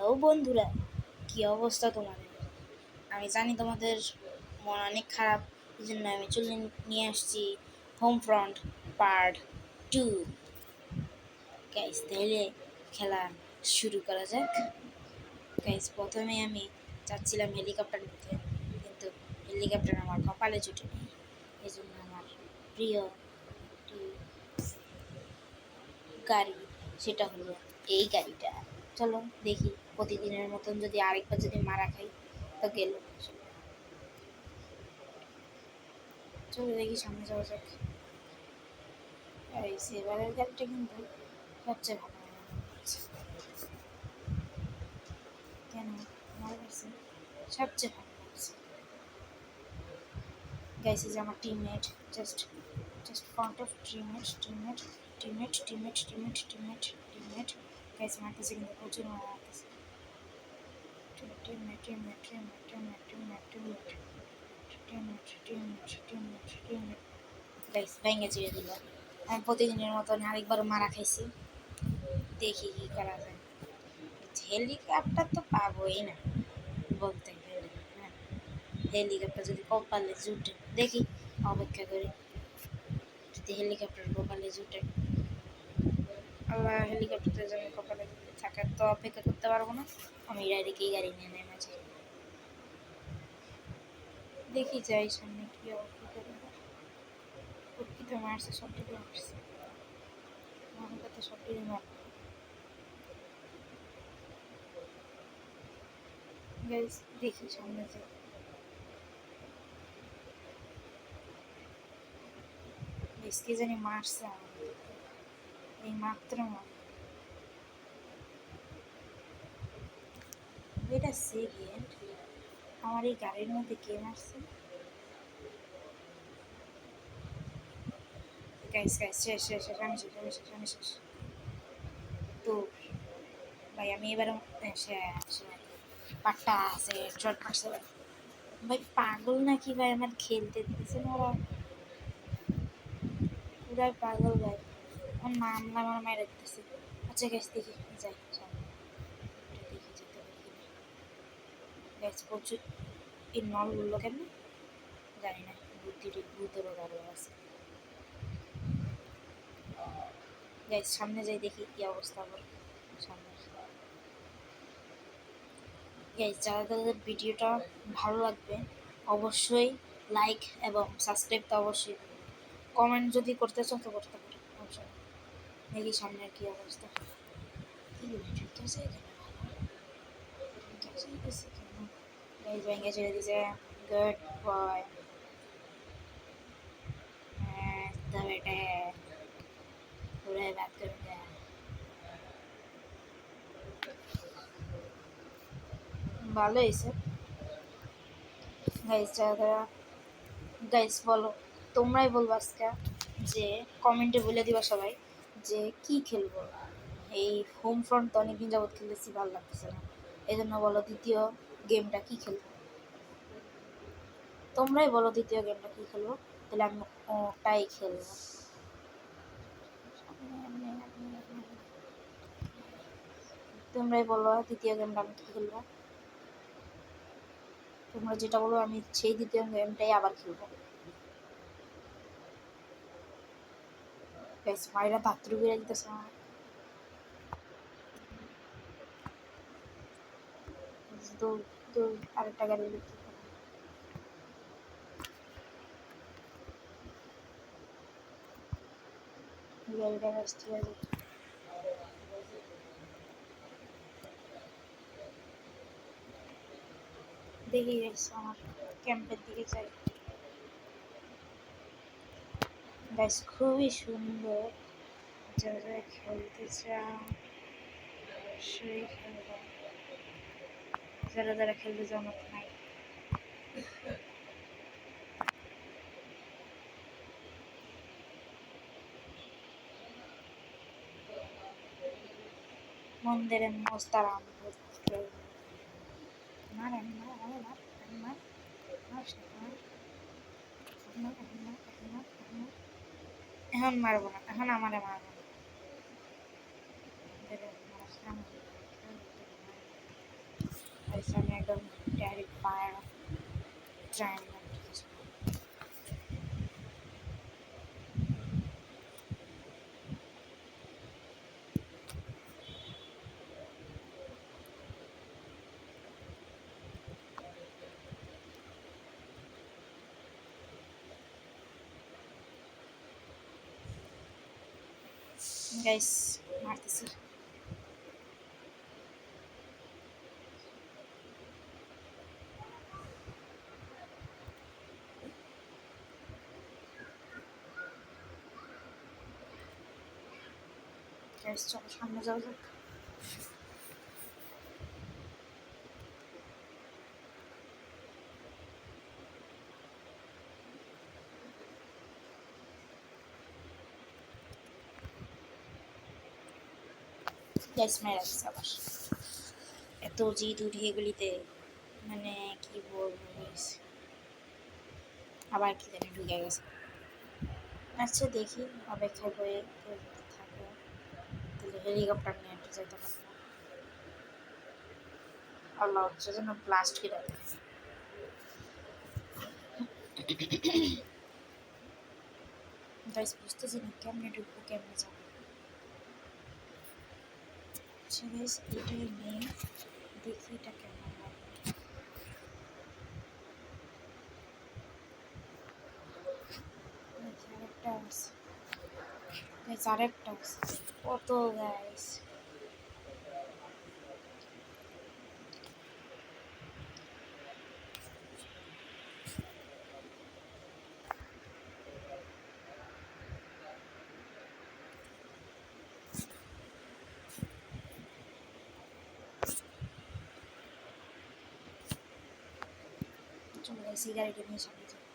Hello বন্ধুরা, কি অবস্থা তোমাদের? আমি জানি তোমাদের মন অনেক খারাপ, এই জন্য আমি চলে নিয়ে আসছি হোম ফ্রন্ট পার্ট 2। গাইস, তাহলে খেলা শুরু করা যাক। গাইস, প্রথমে আমি চাচ্ছিলাম হেলিকপ্টার নিতে, কিন্তু হেলিকপ্টার আমার কপালে জুটে নেই। এই জন্য আমার প্রিয় একটি গাড়ি, সেটা হলো এই গাড়িটা। চলো দেখি, প্রতিদিনের মতন যদি আরেকবার যদি মারা খাই তো গেল। চলো দেখি, সামনে যাওয়া যাক। এই সেবারের গাড়িটা কিন্তু সবচেয়ে ভালো হয় আমার কাছে। কেন আমার কাছে সবচেয়ে ভালো লাগছে। গাইস, যে আমার teammate, just just front of teammate. Guys, মারতেছে কিন্তু প্রচুর মারা মারতেছে। টিমমেট গাইস ভেঙে চিড়ে দিল। আমি প্রতিদিনের মতন আরেকবার মারা খাইছি, দেখি কি করা যায়। হেলিকপ্টার তো পাবোই না বলতে গেলে। হ্যাঁ, হেলিকপ্টার যদি কপালে জুটে, দেখি অপেক্ষা করি যদি হেলিকপ্টার কপালে জুটে। আল্লাহ, হেলিকপ্টারের জন্য কপালে থাকার তো অপেক্ষা করতে পারবো না। আমি ডাইরেক্ট এই গাড়ি নিয়ে নেমে যাই। দেখি যাই সামনে কি অবস্থা করে। প্রকৃত মারছে, সবটিকে মারছে, আমার কথা সবটিকে মারবে। গাইস, দেখি সামনে যাই। গাইস, কে জানি মারছে আমাকে, এই মাত্র মার। এটা সেকেন্ড, আমার এই গাড়ির মধ্যে কে মারছে? গাইস গাইস, শেষ শেষ শেষ, আমি শেষ। তো ভাই, আমি এবারে শেষ। পাট্টা আছে, চট মারছে ভাই। ভাই পাগল নাকি ভাই, আমার খেলতে দিতেছে না ওরা, পুরাই পাগল ভাই। আমার নাম আমার মায়ের দিতেছে। আচ্ছা গাইস, দেখি যাই সামনে, দেখি যেতে পারি কিনা। গাইস, প্রচুর এই নল বললো কেন জানি না, বুদ্ধির ভূতেরও ভালো আছে। গাইস, সামনে যাই, দেখি কি অবস্থা আবার সামনে। গাইস, যাদের ভিডিওটা ভালো লাগবে অবশ্যই লাইক এবং সাবস্ক্রাইব তো অবশ্যই করবেন। কমেন্ট যদি করতে চান তো করতে পারেন, অবশ্যই। দেখি সামনের কি অবস্থা। কি ঢুকতেছে এখানে, ঢুকতেছে কেন? গাইস, ভেঙে ছেড়ে দিছে। Good boy. হ্যাঁ তো বেটে পুরাই বাদ করে দেয়। ভালো হয়েছে। গাইস, যারা গাইস বলো, তোমরাই বলবো আজকে, যে কমেন্টে বলে দিবা সবাই যে কি খেলবো। এই হোম ফ্রন্ট তো অনেকদিন যাবত খেলতেছি, ভালো লাগতেছে না, এই জন্য বলো দ্বিতীয় গেমটা কি খেলবো। তোমরাই বলো দ্বিতীয় গেমটা কি খেলবো, তাহলে আমি ওটাই খেলবো। তোমরাই বলো দ্বিতীয় গেমটা আমি কি খেলবো। তোমরা যেটা বলো আমি সেই দ্বিতীয় গেমটাই আবার খেলবো। গাইস, মায়েরা বাথরুম বেড়ে দিতেছে আমার। দৌড় দৌড়, আরেকটা গাড়ি বিক্রি করো। গাড়িটা ব্যস্ত হয়ে যায়। দেখি গাইস, আমার ক্যাম্পের দিকে যাই। গাইস, খুবই সুন্দর, যারা খেলতে চাও সেই খেলবে, যারা যারা খেলতে চাও মত নাই। মন্দিরে মোস্তারাম মার, আমি মার, আমি মার, আমি মার, মার, এখন মারবো না, এখন আমারে মারবো না। আর এখানে একদম ডাইরেক্ট ফায়ার ট্রায়াঙ্গেল গাইস মারতেছি। গাইস চলো সামনে যাওয়া যাক। গাইস মেরে আসছে আবার, এত জিদ উঠে এগুলিতে, মানে কি বলবো গাইস, আবার কি জানি ঢুকে গেছে। আচ্ছা দেখি, অপেক্ষা করে কেউ যদি থাকে তাহলে হেলিকপ্টার নিয়ে একটু যেতে পারবো। আল্লাহ হচ্ছে যেন ব্লাস্ট করে দেয়। গাইস বুঝতেছি না কেমনে ঢুকবো কেমনে যাবো। আচ্ছা গাইস এটাই নিয়ে দেখি এটা কেমন লাগে। দেখি আরেকটা আছে গাইস, আরেকটা আছে কত গাইস। চলো গাইস এই গাড়িটা নিয়ে সামনে যাবো।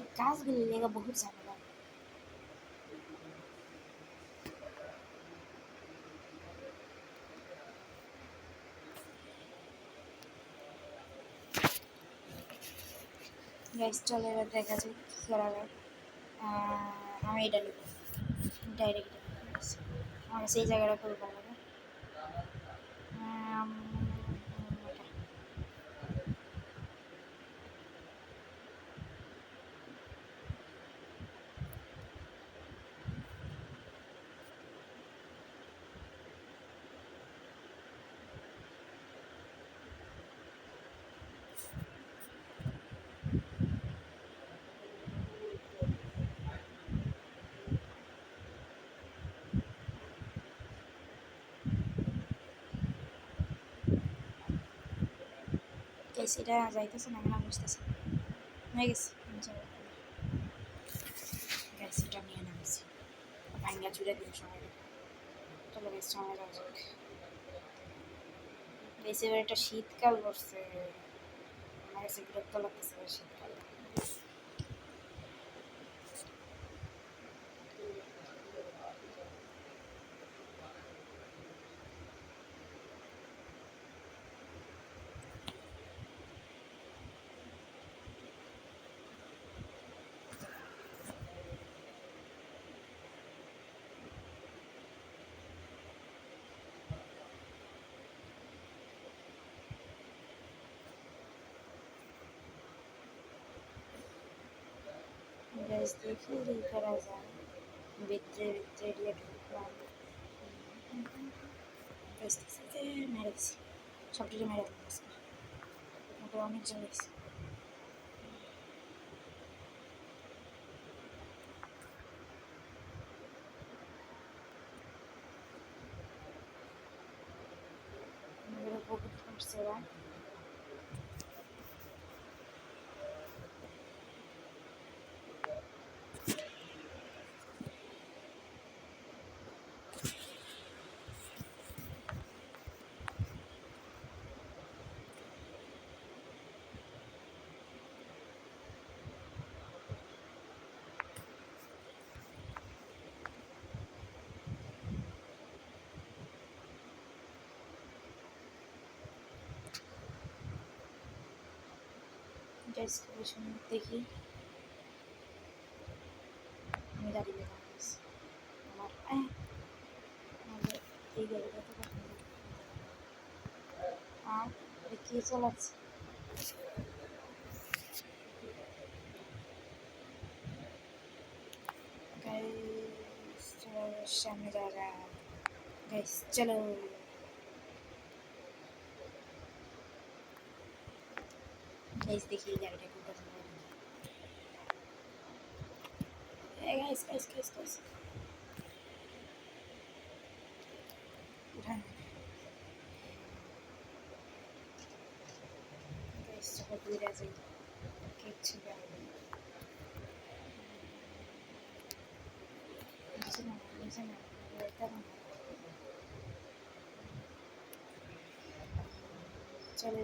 এই গাছগুলি লেগে বহুত ঝামেলা। গাইস চলো এবার দেখা যাক কী করা যায়। আমি এটা নেব ডাইরেক্ট, আমার সেই জায়গাটা খুব ভালো লাগে। এটা গাইস এটা যাইতেছে না কেন বুঝতেছি না। হয়ে গেছে গাইস, এটা নিয়ে নামছি ভাঙ্গা চুড়ে দিন সময়টা। চলো গাইস সময় যাওয়া যাক। গাইস এবার একটা শীতকাল পড়ছে, আমার কাছে বিরক্ত লাগতেছে শীতকাল। গাইস দেখি কি করা যায়, ভিতরে ভিতরে দিয়ে ঢুকলাম। গাইস মেরে দিছি, সবটিকে মেরে দিলাম আজকে, ওটা অনেক জিনিস। বহুত করছে এরা। গাইস দেখি আমি গাড়ি নিয়ে আমার এই গাড়িটা তো কখন আর কে চালাচ্ছে? गाइस चलो सामने जा रहा है। गाइस चलो गाइस देखिए गाड़ी को कैसे गाइस गाइस गाइस गाइस उठा गाइस चलो दूर आ जाइए किच्छु नीचे ना लेता हूँ चलो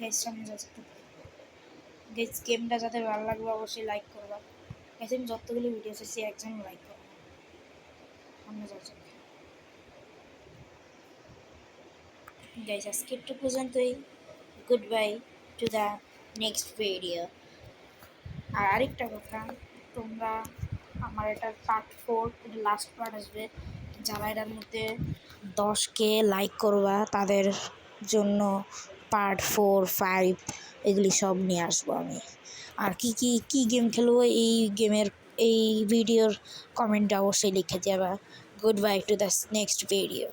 গাইস সামনে যাচ্ছে গাইস গেমটা যাদের ভালো লাগবে অবশ্যই লাইক করবা গাইস আমি যতগুলো ভিডিও আছে একজন লাইক করবা সামনে যাচ্ছে গাইস আজকে একটু পর্যন্তই good bye to the next video আর আরেকটা কথা তোমরা আমার এটার পার্ট 4 এটা লাস্ট পার্ট আসবে যারা এটার মধ্যে 10K লাইক করবা তাদের জন্য পার্ট 4 5 এগুলি সব নিয়ে আসবো আমি আর কি গেম খেলবো এই গেমের এই ভিডিওর কমেন্টে অবশ্যই লিখে যাবা good bye to the next video